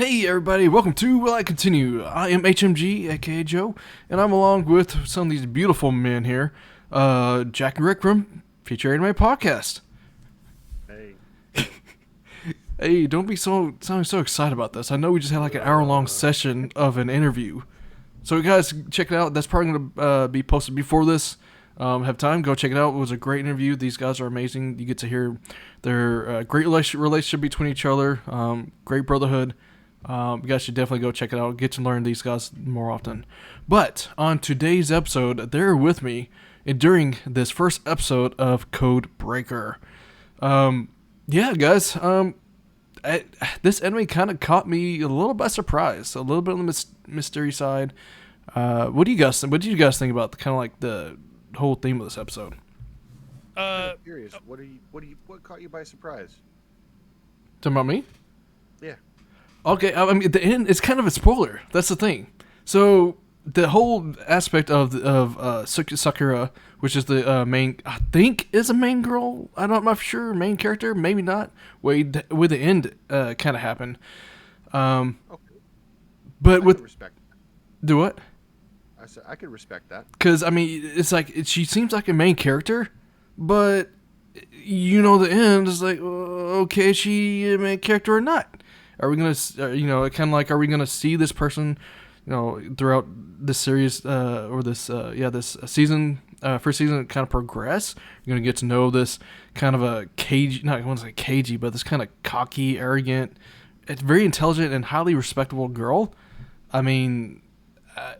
Hey everybody, welcome to Will I Continue? I am HMG, aka Joe, and I'm along with some of these beautiful men here, Jack and Rick from Future Anime Podcast. Hey. Hey, don't be sounding so excited about this. I know we just had like an hour-long session of an interview. So you guys check it out. That's probably going to be posted before this. Have time, go check it out. It was a great interview. These guys are amazing. You get to hear their great relationship between each other, great brotherhood. You guys should definitely go check it out. Get to learn these guys more often. But on today's episode, they're with me during this first episode of Code Breaker. Yeah, guys. This anime kind of caught me a little by surprise. A little bit on the mystery side. What do you guys think? What did you guys think about kind of like the whole theme of this episode? I'm curious. What caught you by surprise? Talking about me? Yeah. Okay, I mean, at the end, it's kind of a spoiler. That's the thing. So, the whole aspect of Sakura, which is the main, I think is a main girl. I'm not sure. Main character, maybe not. Where the end kind of happened. Okay. But with respect that. Do what? I said I could respect that. Because I mean, it's like she seems like a main character, but the end is like, okay, is she a main character or not? Are we gonna, kind of like, are we gonna see this person, throughout this series or this season, first season, kind of progress? You're gonna get to know this kind of a cagey, not I want to say cagey, but this kind of cocky, arrogant, it's very intelligent and highly respectable girl. I mean,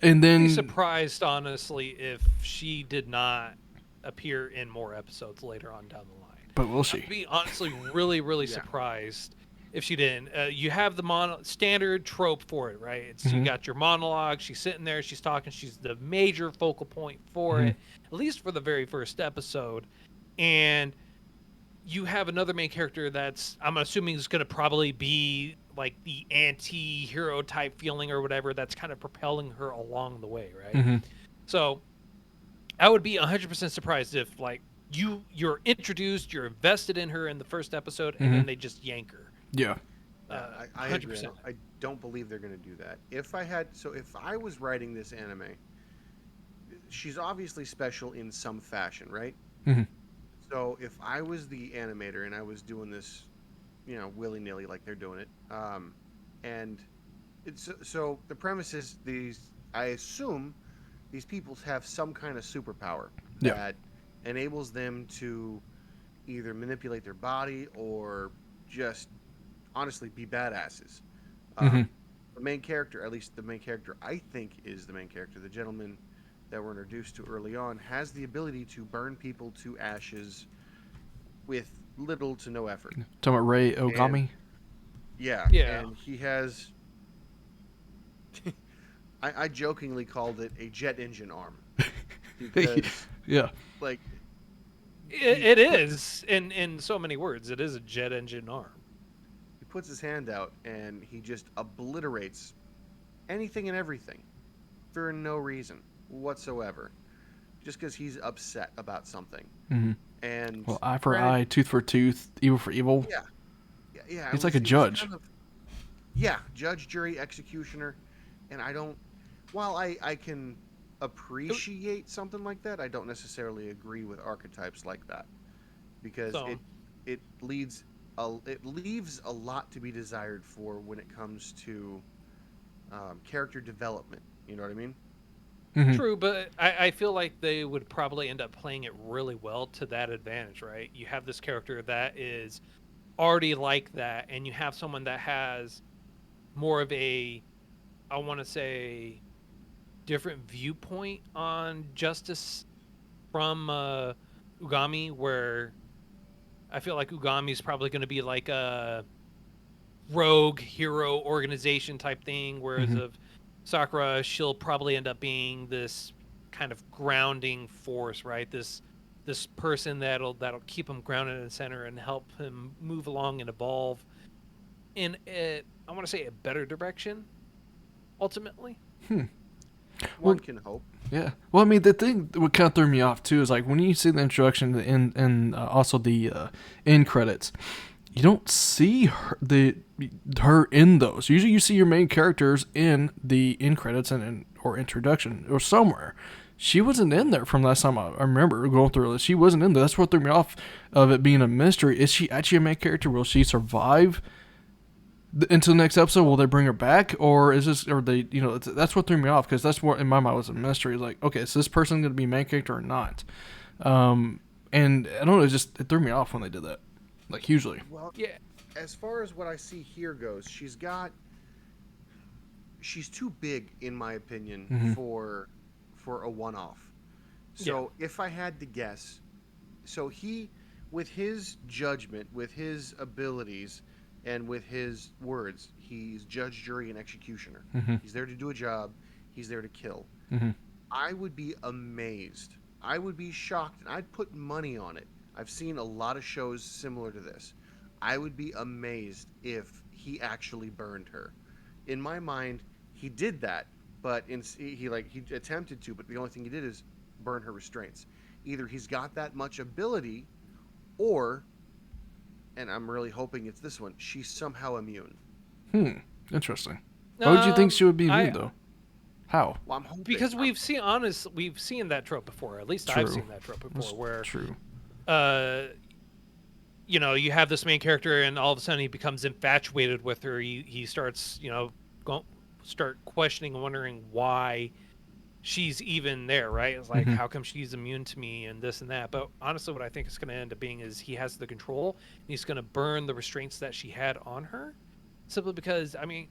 and then I'd be surprised, honestly, if she did not appear in more episodes later on down the line. But will she? I'd be honestly really surprised if she didn't. You have the standard trope for it, right? It's You got your monologue. She's sitting there. She's talking. She's the major focal point for it, at least for the very first episode. And you have another main character that's, I'm assuming, is going to probably be like the anti-hero type feeling or whatever that's kind of propelling her along the way, right? So I would be 100% surprised if like you're introduced, you're invested in her in the first episode, and then they just yank her. Yeah. I agree. I don't believe they're going to do that. If I was writing this anime, she's obviously special in some fashion, right? So if I was the animator and I was doing this, willy-nilly like they're doing it, and it's so the premise is I assume these people have some kind of superpower that enables them to either manipulate their body or just honestly be badasses. The main character, at least the main character I think is the main character, the gentleman that we're introduced to early on, has the ability to burn people to ashes with little to no effort. Talking about Rei Ogami? Yeah. And he has I jokingly called it a jet engine arm. Because like it is in so many words. It is a jet engine arm. He puts his hand out and he just obliterates anything and everything for no reason whatsoever, just because he's upset about something. And eye for eye, tooth for tooth, evil for evil. Yeah. He's like a judge. Judge, jury, executioner. And while I can appreciate something like that, I don't necessarily agree with archetypes like that, because it leaves a lot to be desired for when it comes to character development. You know what I mean? True, but I feel like they would probably end up playing it really well to that advantage, right? You have this character that is already like that, and you have someone that has more of a, I want to say, different viewpoint on justice from Ugami, where I feel like Ugami is probably going to be like a rogue hero organization type thing, whereas of Sakura, she'll probably end up being this kind of grounding force, right? This person that'll keep him grounded in the center and help him move along and evolve in I want to say a better direction, ultimately. One can hope. Yeah. Well, I mean, the thing that would kind of throw me off too is like when you see the introduction and also the end credits, you don't see her in those. Usually you see your main characters in the end credits or introduction or somewhere. She wasn't in there from last time I remember going through it. She wasn't in there. That's what threw me off of it being a mystery. Is she actually a main character? Will she survive until the next episode? Will they bring her back? Or is this, or they, that's what threw me off, because that's what in my mind was a mystery. Like, okay, is this person going to be a main character or not? And I don't know, it threw me off when they did that. Like, hugely. Well, yeah. As far as what I see here goes, she's too big, in my opinion, for a one-off. So if I had to guess, so he, with his judgment, with his abilities, and with his words, he's judge, jury, and executioner. He's there to do a job. He's there to kill. I would be amazed. I would be shocked, and I'd put money on it. I've seen a lot of shows similar to this. I would be amazed if he actually burned her. In my mind, he did that, but he attempted to, but the only thing he did is burn her restraints. Either he's got that much ability, or, and I'm really hoping it's this one, she's somehow immune. Interesting. Why would you think she would be immune, though? How? Well, I'm hoping, because we've seen that trope before. At least I've seen that trope before. That's true. You have this main character, and all of a sudden he becomes infatuated with her. He starts, start questioning and wondering why she's even there, right? It's like, how come she's immune to me and this and that? But honestly, what I think it's going to end up being is he has the control, and he's going to burn the restraints that she had on her, simply because, I mean,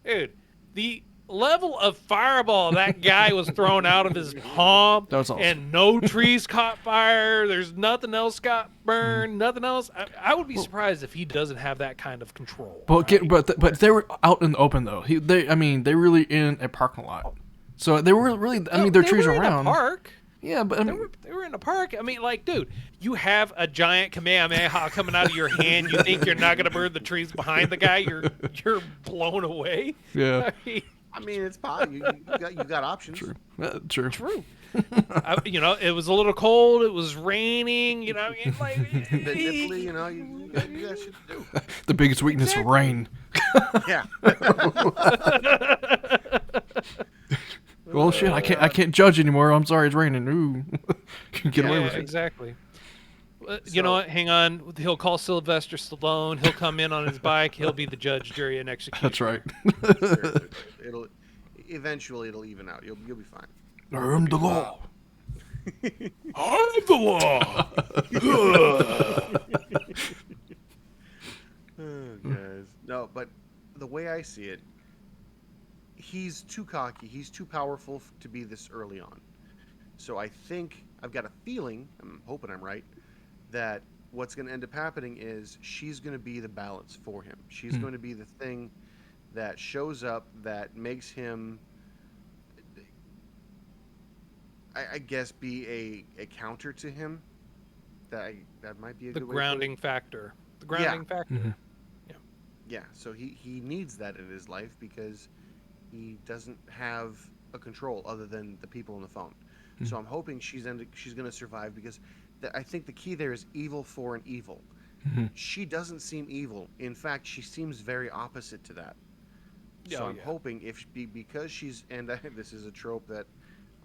dude, the level of fireball that guy was thrown out of his palm, that was awesome. And no trees caught fire, there's nothing else got burned, nothing else. I would be surprised if he doesn't have that kind of control. But right? but they were out in the open, though. They really in a parking lot, so they were really. There are trees around. In a park. Yeah, but they were in a park. I mean, like, dude, you have a giant Kamehameha coming out of your hand. You think you're not gonna burn the trees behind the guy? You're blown away. Yeah. I mean, it's possible. You got options. True. True. It was a little cold. It was raining. You got shit to do. The biggest weakness is rain. Yeah. Well, shit. I can't judge anymore. I'm sorry. It's raining. Ooh. Can get away with it. Exactly. You know what? Hang on. He'll call Sylvester Stallone. He'll come in on his bike. He'll be the judge, jury, and executioner. That's right. It'll even out. You'll be fine. I'm the law. I'm the law. Guys. No, but the way I see it, he's too cocky. He's too powerful to be this early on. So I think, I've got a feeling, I'm hoping I'm right, that what's going to end up happening is she's going to be the balance for him. She's going to be the thing that shows up that makes him, I guess, be a counter to him. That might be a good way to put it. The grounding factor. Yeah, so he needs that in his life because he doesn't have a control other than the people on the phone. So I'm hoping she's going to survive, because I think the key there is evil for an evil. She doesn't seem evil. In fact, she seems very opposite to that. So I'm hoping because she's, and this is a trope that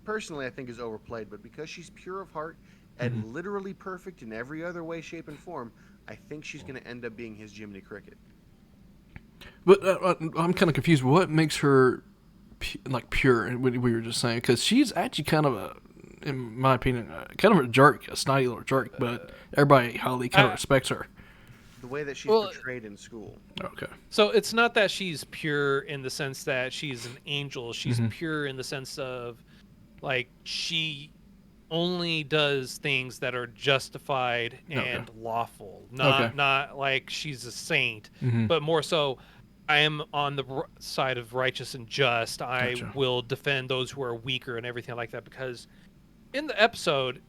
personally I think is overplayed, but because she's pure of heart and literally perfect in every other way, shape, and form, I think she's going to end up being his Jiminy Cricket. But I'm kind of confused. What makes her pure? What we were just saying, because she's actually kind of in my opinion, kind of a jerk, a snotty little jerk. But everybody highly kind of respects her. The way that she's portrayed in school. Okay. So it's not that she's pure in the sense that she's an angel. She's pure in the sense of, like, she only does things that are justified and lawful. Not like she's a saint, but more so, I am on the side of righteous and just. I will defend those who are weaker and everything like that, because in the episode,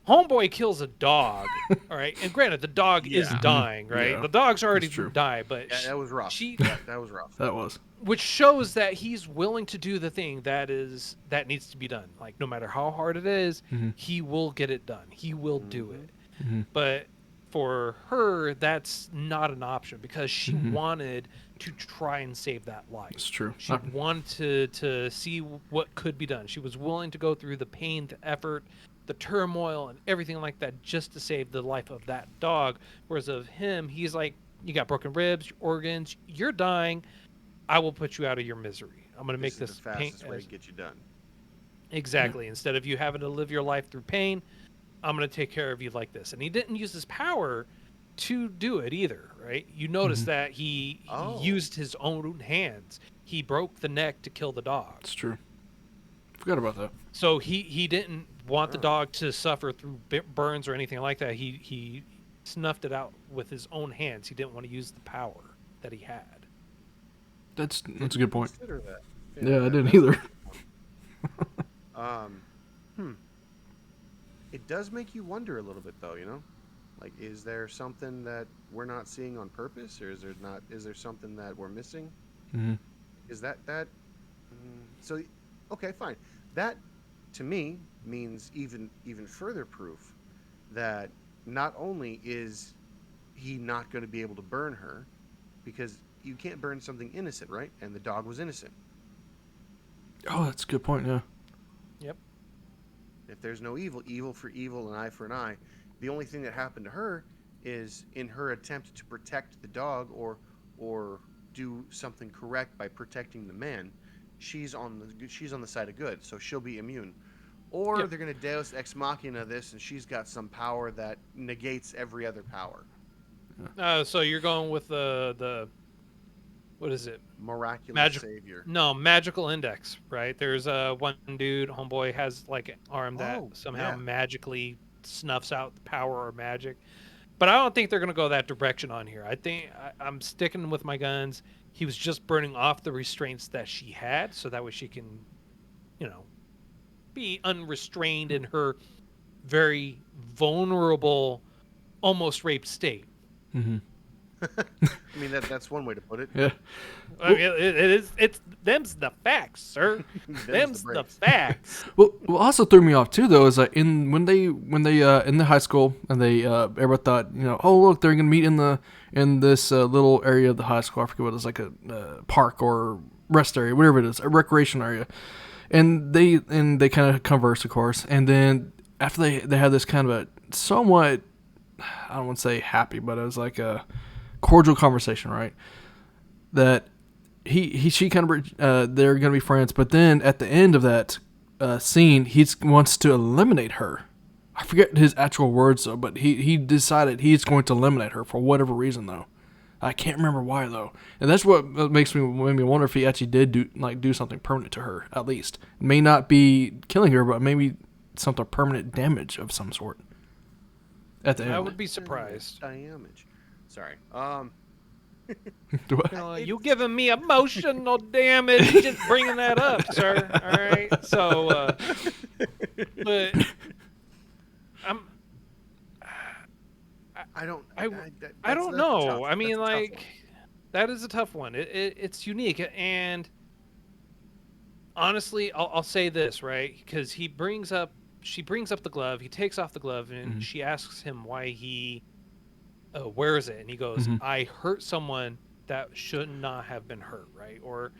Homeboy kills a dog, all right? And granted, the dog is dying, right? Yeah. The dog's already died, but that was rough. That was rough. That was. Which shows that he's willing to do the thing that needs to be done. Like, no matter how hard it is, he will get it done. He will do it. But for her, that's not an option because she wanted to try and save that life. It's true. She wanted to see what could be done. She was willing to go through the pain, the effort, the turmoil, and everything like that just to save the life of that dog. Whereas of him, he's like, you got broken ribs, organs, you're dying. I will put you out of your misery. I'm going to make this the fastest way to get you done. Exactly. Instead of you having to live your life through pain, I'm going to take care of you like this. And he didn't use his power to do it either, right? You notice that he used his own hands. He broke the neck to kill the dog. It's true. Forgot about that. So he didn't want the dog to suffer through burns or anything like that. He snuffed it out with his own hands. He didn't want to use the power that he had. That's a good point. Consider that. Yeah, I didn't either. It does make you wonder a little bit, though. Like, is there something that we're not seeing on purpose, or is there something that we're missing? Mm-hmm. Is that so? Okay, fine. That to me means even further proof that not only is he not going to be able to burn her, because you can't burn something innocent, right? And the dog was innocent. Oh, that's a good point. Yeah. Yep. If there's no evil for evil, an eye for an eye. The only thing that happened to her is in her attempt to protect the dog or do something correct by protecting the man, she's on the side of good, so she'll be immune. Or they're going to Deus Ex Machina this, and she's got some power that negates every other power. So you're going with the what is it? Miraculous savior. No, magical index, right? There's one dude, homeboy, has like an arm that somehow magically snuffs out the power or magic. But I don't think they're going to go that direction on here. I think I'm sticking with my guns. He was just burning off the restraints that she had, so that way she can, be unrestrained in her very vulnerable, almost raped state. Mm-hmm. I mean, that's one way to put it. Yeah. I mean, it's them's the facts, sir. them's the facts. Well, what also threw me off too, though, is that when they in the high school and they everybody thought, oh look, they're gonna meet in this little area of the high school. I forget what it is, like a park or rest area, whatever it is, a recreation area, and they kind of converse, of course, and then after they had this kind of a somewhat, I don't want to say happy, but it was like a cordial conversation, right? That she kind of they're gonna be friends, but then at the end of that scene, he wants to eliminate her. I forget his actual words though, but he decided he's going to eliminate her for whatever reason though. I can't remember why though, and that's what made me wonder if he actually did do something permanent to her. At least it may not be killing her, but maybe something permanent damage of some sort. At the end, I would be surprised. Damage. Sorry. You giving me emotional damage just bringing that up, sir. All right. So, but I don't know. I mean, like, that is a tough one. It's unique, and honestly, I'll say this, right? Because she brings up the glove. He takes off the glove, and she asks him why he wears it, and he goes, "I hurt someone that should not have been hurt, right?" Or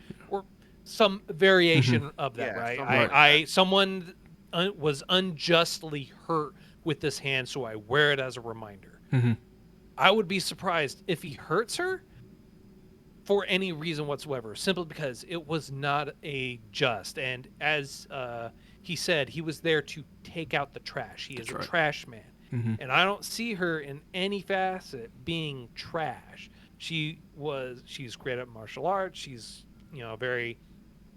some variation of that, right? Someone was unjustly hurt with this hand, so I wear it as a reminder. I would be surprised if he hurts her for any reason whatsoever, simply because it was not a just. And as he said, he was there to take out the trash. He is a trash man. And I don't see her in any facet being trash. She's great at martial arts. She's, very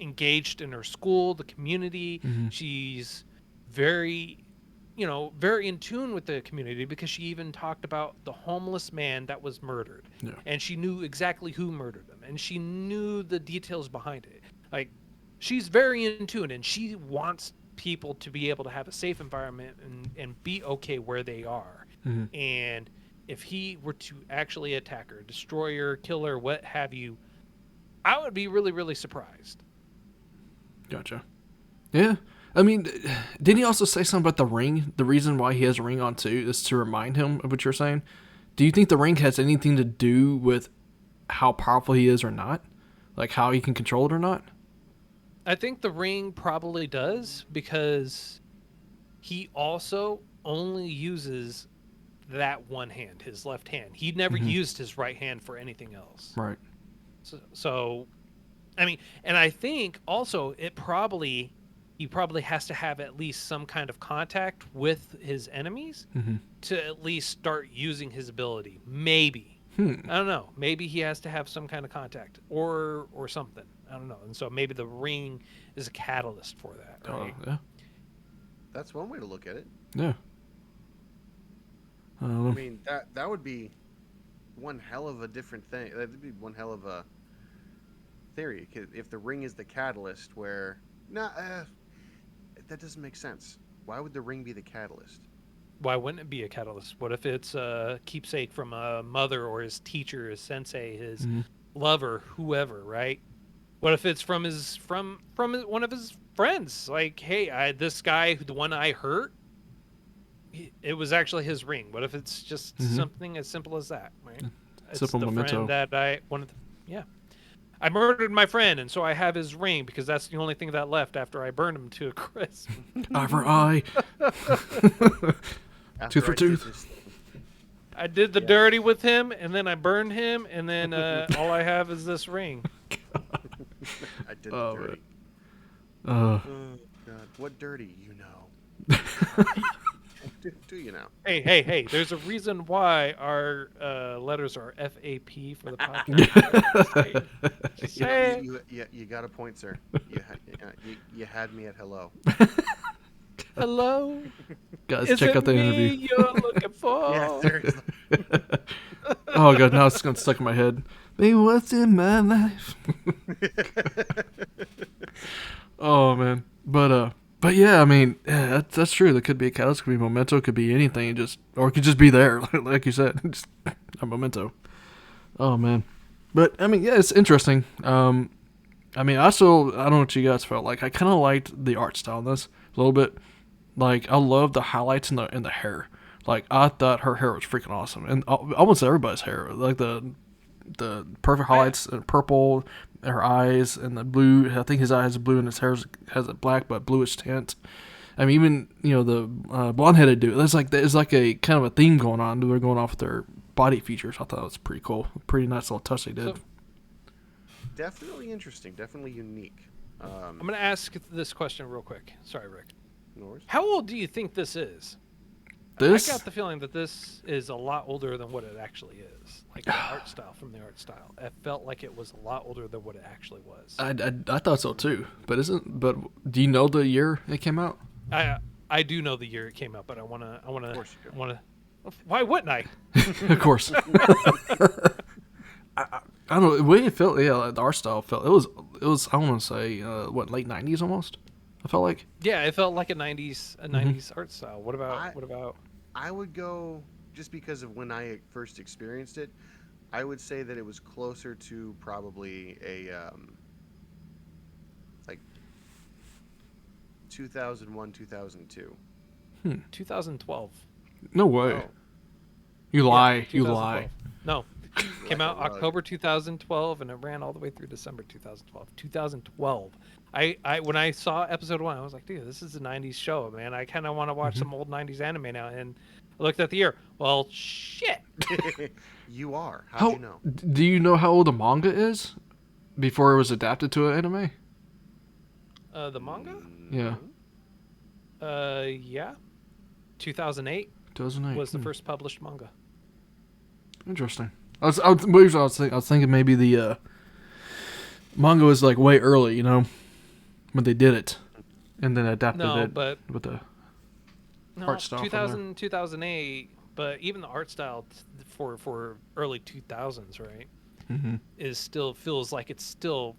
engaged in her school, the community. She's very, very in tune with the community, because she even talked about the homeless man that was murdered. Yeah. And she knew exactly who murdered him, and she knew the details behind it. Like, she's very in tune, and she wants people to be able to have a safe environment and be okay where they are. And if he were to actually attack her, destroy her, kill her, what have you, I would be really, really surprised. Gotcha. Yeah. I mean, didn't he also say something about the ring? The reason why he has a ring on too is to remind him of what you're saying. Do you think the ring has anything to do with how powerful he is or not? Like how he can control it or not? I think the ring probably does, because he also only uses that one hand, his left hand. He never used his right hand for anything else. Right. So, I mean, and I think also he probably has to have at least some kind of contact with his enemies to at least start using his ability. Maybe. I don't know. Maybe he has to have some kind of contact or something. I don't know. And so maybe the ring is a catalyst for that, right? Yeah. That's one way to look at it. Yeah. I mean, that would be one hell of a different thing. That'd be one hell of a theory. If the ring is the catalyst, where that doesn't make sense. Why would the ring be the catalyst? Why wouldn't it be a catalyst? What if it's a keepsake from a mother or his teacher, his sensei, his lover, whoever, right? What if it's from one of his friends? Like, hey, this guy, the one I hurt, it was actually his ring. What if it's just something as simple as that, right? It's simple the memento. friend that I murdered my friend, and so I have his ring because that's the only thing that left after I burned him to a crisp. Eye for eye. Tooth for tooth. I did the dirty with him, and then I burned him, and then all I have is this ring. I did the dirty. Oh, God. What dirty, you know? Do you know? Hey, there's a reason why our letters are FAP for the podcast. You got a point, sir. You had me at hello. Hello? guys, Is check it out the me interview. you're looking for? Yeah, seriously. Oh god, now it's gonna stuck in my head. Baby, what's in my life? Oh man, but yeah, I mean, yeah, that's true. That could be a catalyst, could be a memento, could be anything, or it could just be there, like you said, just a memento. Oh man, but I mean, yeah, it's interesting. I mean, I don't know what you guys felt like. I kind of liked the art style in this a little bit. Like, I love the highlights in the hair. Like, I thought her hair was freaking awesome, and almost everybody's hair, like the perfect highlights, purple, her eyes, and the blue. I think his eyes are blue, and his hair has a black but bluish tint. I mean, even the blonde-headed dude. There's like a kind of a theme going on. They're going off with their body features. I thought it was pretty cool. Pretty nice little touch they did. Definitely interesting. Definitely unique. I'm going to ask this question real quick. Sorry, Rick. No worries. How old do you think this is? This? I got the feeling that this is a lot older than what it actually is. Like the art style from the art style. It felt like it was a lot older than what it actually was. I thought so too. But do you know the year it came out? I do know the year it came out, but I wanna. Of course you do. Why wouldn't I? Of course. I don't know the way it felt. Yeah, the art style felt. It was. I want to say late '90s almost. I felt like. Yeah, it felt like a '90s art style. What about? I would go, just because of when I first experienced it, I would say that it was closer to probably a like 2001, 2002. 2012. No way. Oh. You lie. Yeah, You 2012. lie. No. Came out a rug. October 2012 and it ran all the way through December 2012. 2012. I when I saw episode 1, I was like, dude, this is a 90s show, man. I kind of want to watch some old 90s anime now. And I looked at the year. Well, shit. You are. How'd you know? Do you know how old the manga is before it was adapted to an anime? The manga? Yeah. Yeah. 2008 2008 was the first published manga. Interesting. I was thinking maybe the manga was like way early, when they did it, and then adapted it with the art style. 2008, but even the art style for early 2000s, right? Mm-hmm. Is still feels like it's still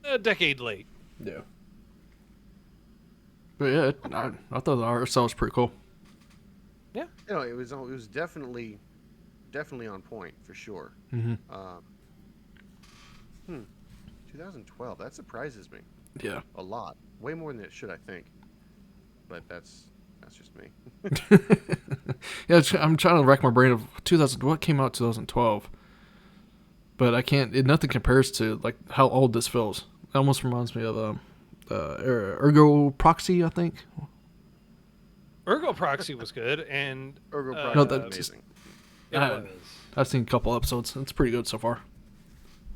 a decade late. Yeah. But yeah, I thought the art style was pretty cool. Yeah. It was definitely on point for sure. Mm-hmm. 2012. That surprises me. Yeah. A lot. Way more than it should, I think. But That's just me. Yeah, I'm trying to rack my brain of 2000. What came out 2012? But I can't. Nothing compares to like how old this feels. It almost reminds me of Ergo Proxy, I think. Ergo Proxy was good, and Ergo Proxy No, was that's amazing. it was. I've seen a couple episodes. It's pretty good so far.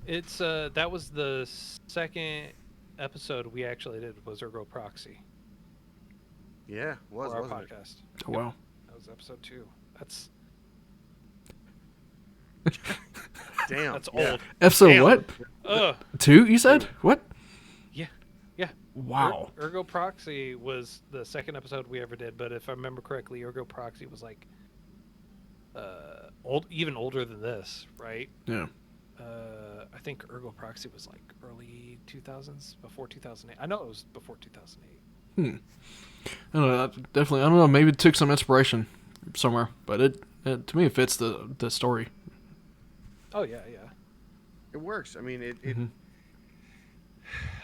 It's that was the second episode we actually did was Ergo Proxy Yeah, for our wasn't it? podcast. Oh, wow. That was episode 2. That's Damn. that's yeah. old. Episode Damn. what? 2? You said what? Yeah. Wow. Ergo Proxy was the second episode we ever did, but if I remember correctly, Ergo Proxy was like even older than this, right? Yeah. I think Ergo Proxy was like early 2000s, before 2008. I know it was before 2008. I don't know. Definitely. I don't know. Maybe it took some inspiration somewhere, but it to me it fits the story. Oh yeah. It works. I mean, it Mhm.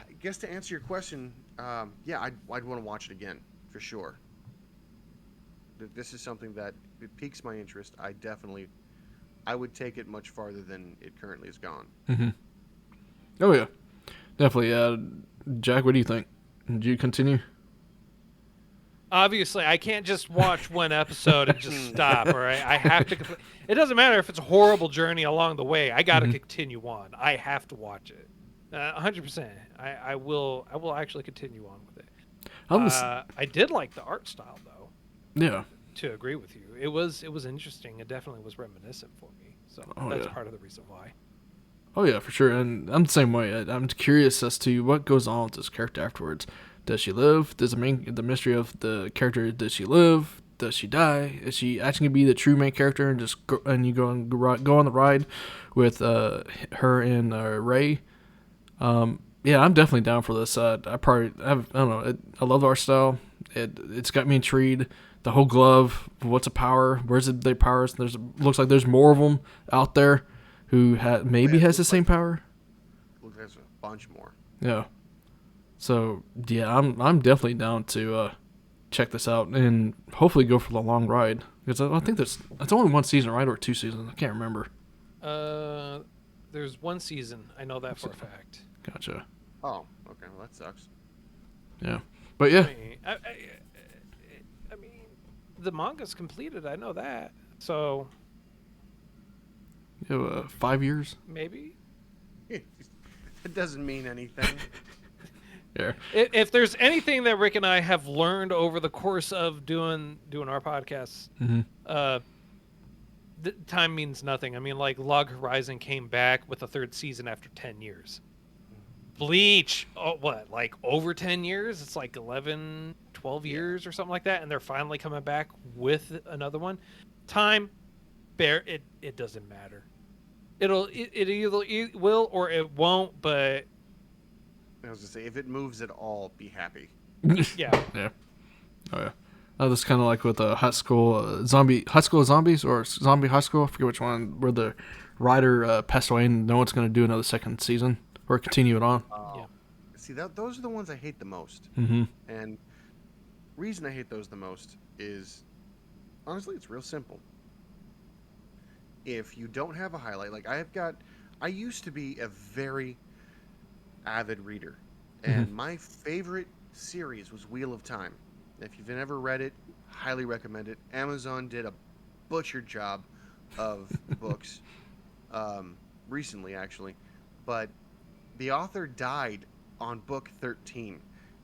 I guess to answer your question, yeah, I'd want to watch it again for sure. This is something that it piques my interest. I would take it much farther than it currently has gone. Mm-hmm. Oh yeah, definitely. Jack, what do you think? Did you continue? Obviously, I can't just watch one episode and just stop. All right, I have to. It doesn't matter if it's a horrible journey along the way. I got to continue on. I have to watch it. 100%. I will actually continue on with it. I did like the art style though. Yeah. To agree with you, it was interesting. It definitely was reminiscent for me. So that's part of the reason why. Oh yeah, for sure. And I'm the same way. I'm curious as to what goes on with this character afterwards. Does she live? Does the mystery of the character? Does she live? Does she die? Is she actually gonna be the true main character and just go on the ride with her and Ray? Yeah, I'm definitely down for this. I don't know. I love the art style. It's got me intrigued. The whole glove. What's a power? Where's their powers? Looks like there's more of them out there who has the same power. Looks like there's a bunch more. Yeah. So yeah, I'm definitely down to check this out and hopefully go for the long ride because I think it's only one season, right, or 2 seasons? I can't remember. There's one season. I know that for a fact. Gotcha. Oh, okay. Well, that sucks. Yeah, but yeah. I mean, the manga's completed. I know that. So. You have 5 years. Maybe. It doesn't mean anything. Yeah. If there's anything that Rick and I have learned over the course of doing our podcasts, time means nothing. I mean, like Log Horizon came back with a 3rd season after 10 years. Bleach, like over 10 years? It's like 11, 12 years or something like that, and they're finally coming back with another one. Time, it doesn't matter. It either will or it won't, but I was gonna say, if it moves at all, be happy. Yeah. Yeah. Oh yeah. This kind of like with High School of Zombies or Zombie High School. I forget which one. Where the writer passed away and no one's going to do another 2nd season or continue it on. Yeah. See, those are the ones I hate the most. Mm-hmm. And reason I hate those the most is, honestly, it's real simple. If you don't have a highlight, like I used to be a very avid reader, and my favorite series was Wheel of Time. If you've never read it, highly recommend it. Amazon did a butchered job of the books recently, actually, but the author died on book 13,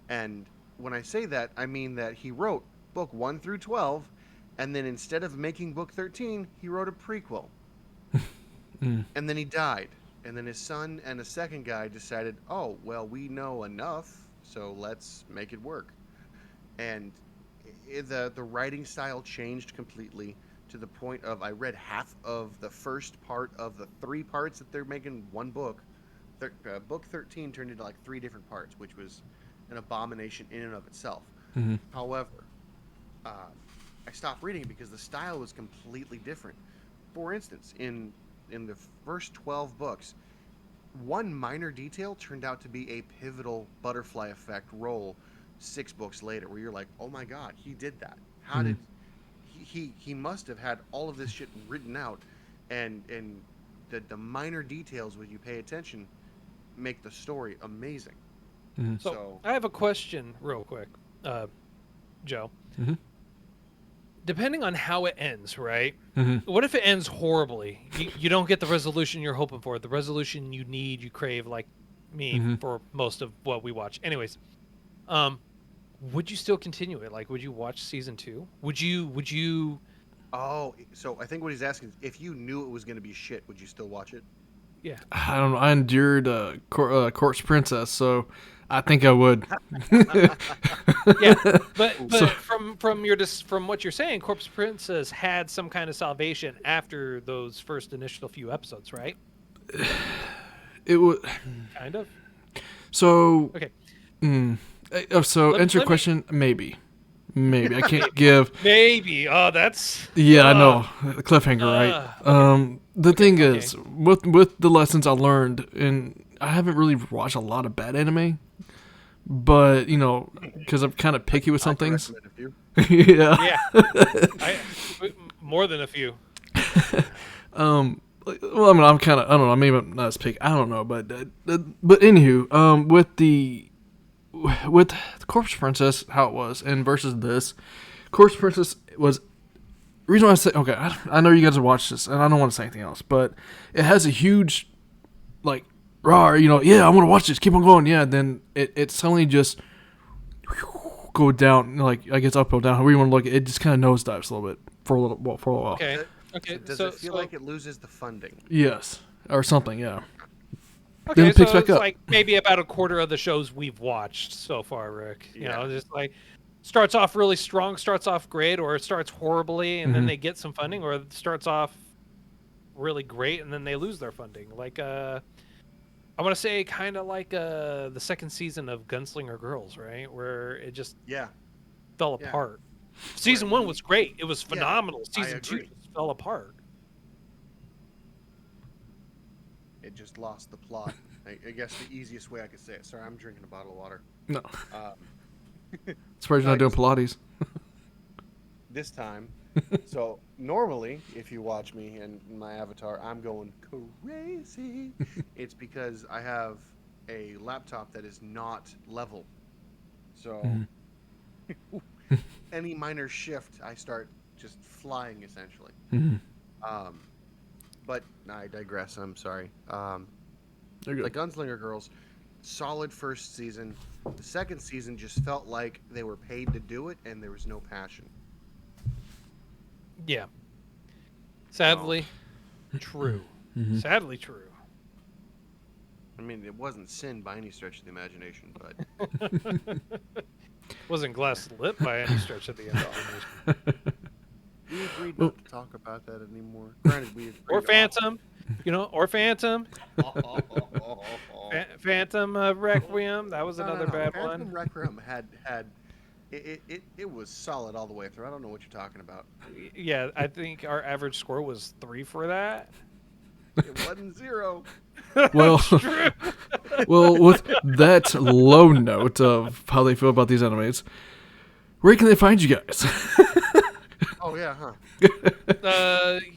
and when I say that, I mean that he wrote book 1 through 12, and then instead of making book 13, he wrote a prequel. And then he died. And then his son and a second guy decided, oh, well, we know enough, so let's make it work. And the writing style changed completely to the point of I read half of the first part of the 3 parts that they're making one book. Book 13 turned into like 3 different parts, which was an abomination in and of itself. However, I stopped reading because the style was completely different. For instance, in the first 12 books, one minor detail turned out to be a pivotal butterfly effect role 6 books later, where you're like, oh my god, he did that. How did he must have had all of this shit written out, and the minor details when you pay attention make the story amazing. Mm-hmm. So I have a question real quick, Joe. Mm-hmm. Depending on how it ends, right? Mm-hmm. What if it ends horribly? You don't get the resolution you're hoping for, the resolution you need, you crave, like me, Mm-hmm. for most of what we watch. Anyways, would you still continue it? Like, would you watch season 2? Would you? Oh, so I think what he's asking is, if you knew it was going to be shit, would you still watch it? Yeah. I don't know. I endured Corpse Princess, so I think I would. Yeah, but so, from what you're saying, Corpse Princess had some kind of salvation after those first initial few episodes, right? It would kind of. So okay. So answer your question. Maybe I can't give. Maybe. Oh, that's. Yeah, I know. Cliffhanger, right? Okay. The thing is, with the lessons I learned, and I haven't really watched a lot of bad anime, but because I'm kind of picky with some things. Yeah. More than a few. Well, I mean, I don't know. Maybe I'm not as picky. I don't know, but anywho, with the Corpse Princess, how it was, and versus this, Corpse Princess was. The reason why I say, okay, I know you guys have watched this, and I don't want to say anything else, but it has a huge, like, raw, yeah, I want to watch this, keep on going, yeah, then it suddenly just go down, like, I guess up or down, however you want to look at it, it just kind of nosedives a little bit for a while. Okay. Does it feel like it loses the funding? Yes, or something, yeah. Okay, then it picks so back it's up. like maybe about a quarter of the shows we've watched so far, Rick. You know, just like starts off really strong, starts off great, or it starts horribly and then they get some funding, or it starts off really great and then they lose their funding. Like I want to say kind of like the second season of Gunslinger Girls, right? Where it just fell apart. Season 1 was great. It was phenomenal. Season 2 just fell apart. It just lost the plot. I guess the easiest way I could say it. Sorry, I'm drinking a bottle of water. No. Surprised you're not doing Pilates. This time. So normally, if you watch me and my avatar, I'm going crazy. It's because I have a laptop that is not level. So any minor shift, I start just flying essentially. But I digress. I'm sorry. The Gunslinger Girls, solid first season. The second season just felt like they were paid to do it, and there was no passion. Yeah. Sadly, true. Sadly true. I mean, it wasn't sin by any stretch of the imagination, but wasn't glass lit by any stretch of the imagination. We agreed not to talk about that anymore. Granted, we agreed or Phantom, or Phantom. Phantom Requiem. That was another bad one. Phantom Requiem had it was solid all the way through. I don't know what you're talking about. Yeah, I think our average score was 3 for that. It wasn't 0. Well, well, with that low note of how they feel about these animes, where can they find you guys? Oh yeah, huh?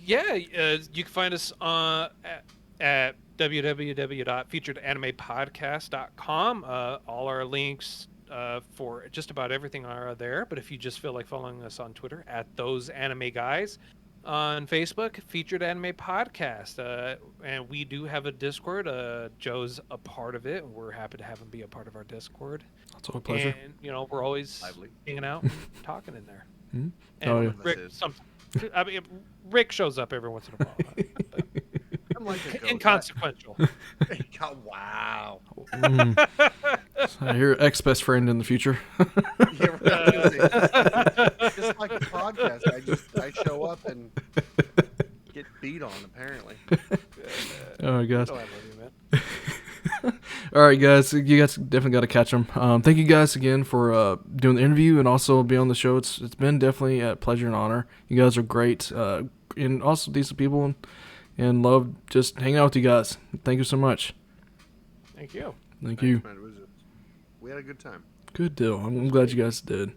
You can find us at www.featuredanimepodcast.com. All our links for just about everything are there. But if you just feel like following us on Twitter at Those Anime Guys, on Facebook, Featured Anime Podcast, and we do have a Discord. Joe's a part of it. We're happy to have him be a part of our Discord. It's a pleasure. And we're always hanging out and talking in there. And Rick shows up every once in a while. I'm like inconsequential. Wow. I hear ex-best friend in the future. Just like the podcast, I show up and get beat on, apparently. Oh my gosh. I love you, man. All right, guys. You guys definitely got to catch them. Thank you guys again for doing the interview and also being on the show. It's been definitely a pleasure and honor. You guys are great and also decent people and love just hanging out with you guys. Thank you so much. Thank you. Thank you. Man, we had a good time. Good deal. I'm glad you guys did.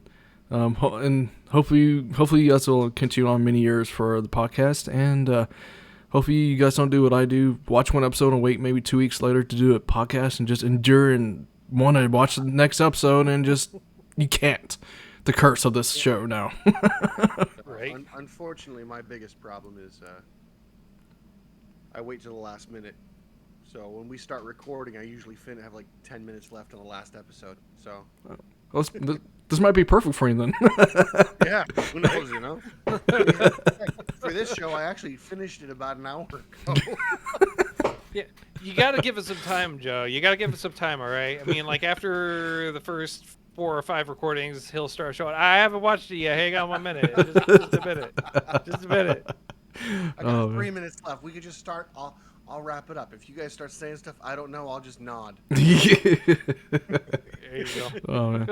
And hopefully you guys will continue on many years for the podcast, and hopefully you guys don't do what I do, watch one episode and wait maybe 2 weeks later to do a podcast and just endure and want to watch the next episode and just you can't. The curse of this show now. Right. Unfortunately, my biggest problem is I wait till the last minute. So when we start recording, I usually have like 10 minutes left on the last episode. So Well, this might be perfect for you then. yeah, who knows, you know? For this show, I actually finished it about an hour ago. Yeah, you got to give it some time, Joe. You got to give it some time, all right? I mean, like after the first 4 or 5 recordings, he'll start showing. I haven't watched it yet. Hang on 1 minute. Just a minute. Just a minute. I got 3 minutes left. We could just start. I'll wrap it up. If you guys start saying stuff I don't know, I'll just nod. There you go. Oh man!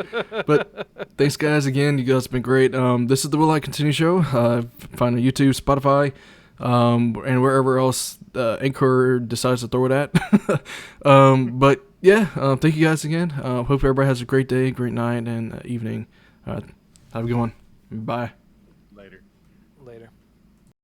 But thanks, guys. Again, you guys have been great. This is the Will I Continue show. Find on YouTube, Spotify, and wherever else Anchor decides to throw it at. But yeah, thank you guys again. Hope everybody has a great day, great night, and evening. Have a good one. Bye. Later. Later.